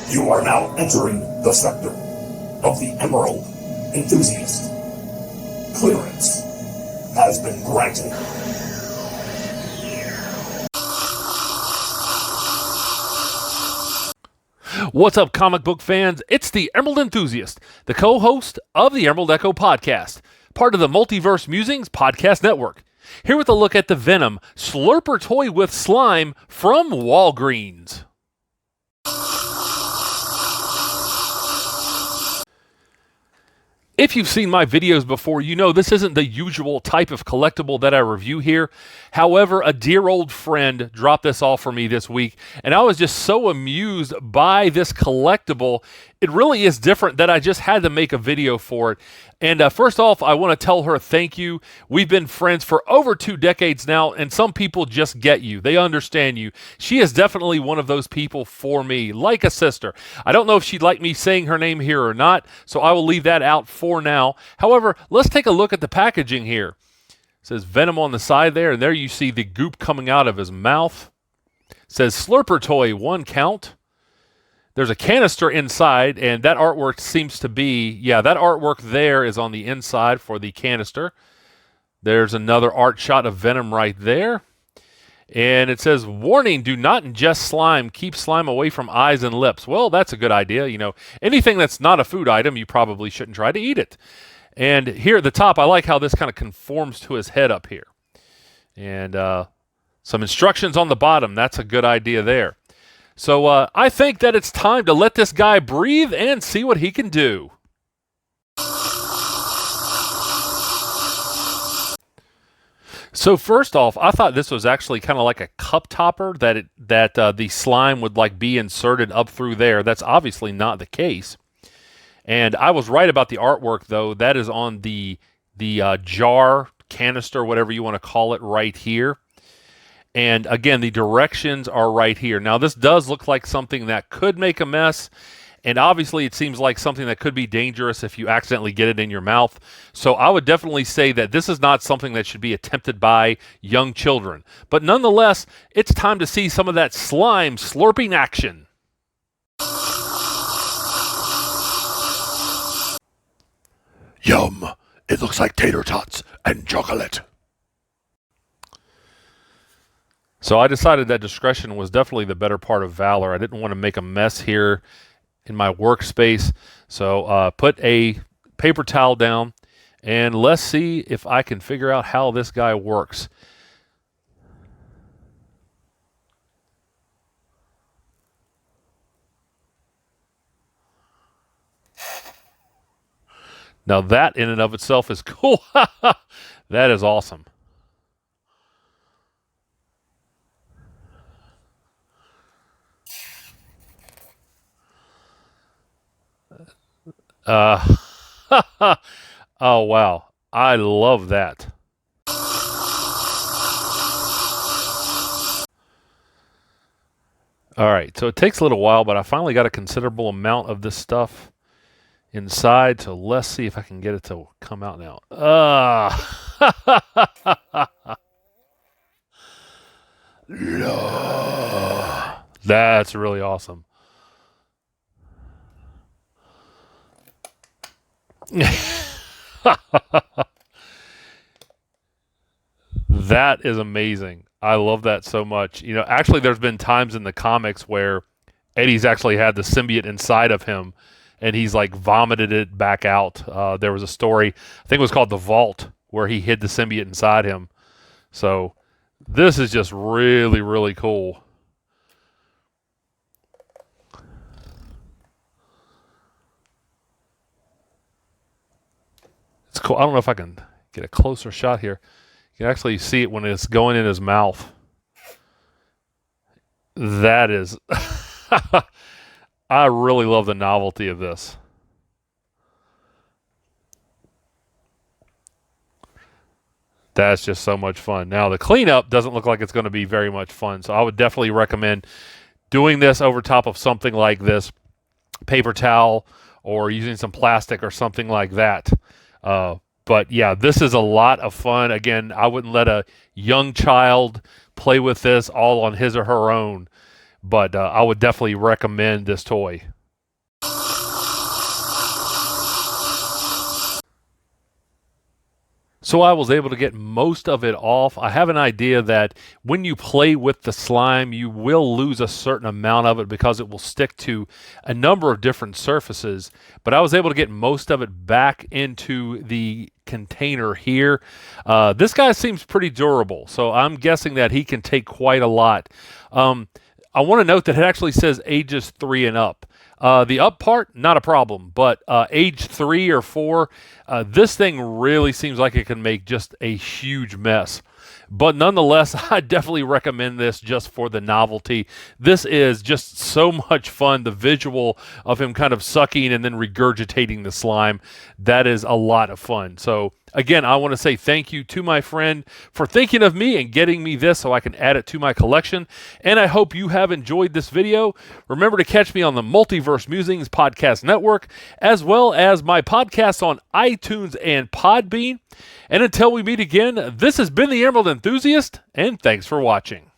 You are now entering the sector of the Emerald Enthusiast. Clearance has been granted. What's up, comic book fans? It's the Emerald Enthusiast, the co-host of the Emerald Echo podcast, part of the Multiverse Musings podcast network. Here with a look at the Venom Slurper toy with slime from Walgreens. If you've seen my videos before, you know this isn't the usual type of collectible that I review here. However, a dear old friend dropped this off for me this week, and I was just so amused by this collectible. It really is different that I just had to make a video for it. And first off, I want to tell her thank you. We've been friends for over 2 decades now, and some people just get you. They understand you. She is definitely one of those people for me, like a sister. I don't know if she'd like me saying her name here or not, so I will leave that out for now. However, let's take a look at the packaging here. It says Venom on the side there, and there you see the goop coming out of his mouth. It says Slurper toy, 1 count. There's a canister inside, and that artwork seems to be, that artwork there is on the inside for the canister. There's another art shot of Venom right there. And it says, warning, do not ingest slime. Keep slime away from eyes and lips. Well, that's a good idea. You know, anything that's not a food item, you probably shouldn't try to eat it. And here at the top, I like how this kind of conforms to his head up here. And some instructions on the bottom. That's a good idea there. So I think that it's time to let this guy breathe and see what he can do. So first off, I thought this was actually kind of like a cup topper that the slime would like be inserted up through there. That's obviously not the case. And I was right about the artwork, though. That is on the jar, canister, whatever you want to call it, right here. And again, the directions are right here. Now, this does look like something that could make a mess. And obviously, it seems like something that could be dangerous if you accidentally get it in your mouth. So I would definitely say that this is not something that should be attempted by young children. But nonetheless, it's time to see some of that slime slurping action. Yum! It looks like tater tots and chocolate. So I decided that discretion was definitely the better part of valor. I didn't want to make a mess here in my workspace. So put a paper towel down, and let's see if I can figure out how this guy works. Now that in and of itself is cool. That is awesome. Oh, wow. I love that. All right, so it takes a little while, but I finally got a considerable amount of this stuff inside, so let's see if I can get it to come out now. That's really awesome. That is amazing. I love that so much. You know, actually, there's been times in the comics where Eddie's actually had the symbiote inside of him, and he's like vomited it back out. There was a story, I think it was called The Vault, where he hid the symbiote inside him. So this is just really, really cool. It's cool. I don't know if I can get a closer shot here. You can actually see it when it's going in his mouth. That is... I really love the novelty of this. That's just so much fun. Now, the cleanup doesn't look like it's going to be very much fun, so I would definitely recommend doing this over top of something like this, paper towel, or using some plastic or something like that. But yeah, this is a lot of fun. Again, I wouldn't let a young child play with this all on his or her own, but I would definitely recommend this toy. So I was able to get most of it off. I have an idea that when you play with the slime, you will lose a certain amount of it because it will stick to a number of different surfaces. But I was able to get most of it back into the container here. This guy seems pretty durable, so I'm guessing that he can take quite a lot. I want to note that it actually says ages 3 and up. The up part, not a problem, but age 3 or 4, this thing really seems like it can make just a huge mess. But nonetheless, I definitely recommend this just for the novelty. This is just so much fun. The visual of him kind of sucking and then regurgitating the slime, that is a lot of fun. So again, I want to say thank you to my friend for thinking of me and getting me this so I can add it to my collection. And I hope you have enjoyed this video. Remember to catch me on the Multiverse Musings Podcast Network, as well as my podcast on iTunes and Podbean. And until we meet again, this has been the Emerald Enthusiast, and thanks for watching.